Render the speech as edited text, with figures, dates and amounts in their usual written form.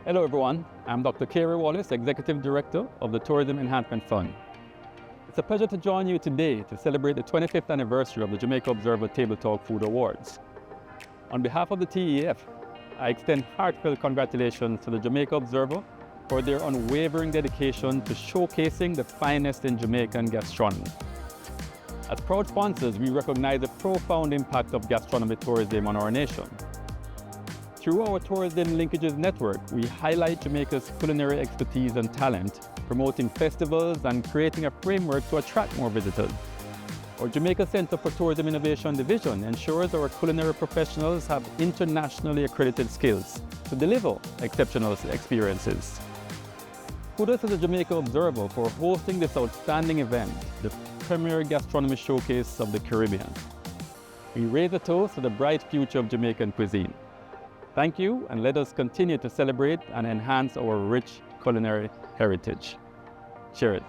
Hello everyone, I'm Dr. Kerry Wallace, Executive Director of the Tourism Enhancement Fund. It's a pleasure to join you today to celebrate the 25th anniversary of the Jamaica Observer Table Talk Food Awards. On behalf of the TEF, I extend heartfelt congratulations to the Jamaica Observer for their unwavering dedication to showcasing the finest in Jamaican gastronomy. As proud sponsors, we recognize the profound impact of gastronomy tourism on our nation. Through our Tourism Linkages Network, we highlight Jamaica's culinary expertise and talent, promoting festivals and creating a framework to attract more visitors. Our Jamaica Center for Tourism Innovation Division ensures our culinary professionals have internationally accredited skills to deliver exceptional experiences. Kudos to the Jamaica Observer for hosting this outstanding event, the premier gastronomy showcase of the Caribbean. We raise a toast to the bright future of Jamaican cuisine. Thank you, and let us continue to celebrate and enhance our rich culinary heritage. Cheers.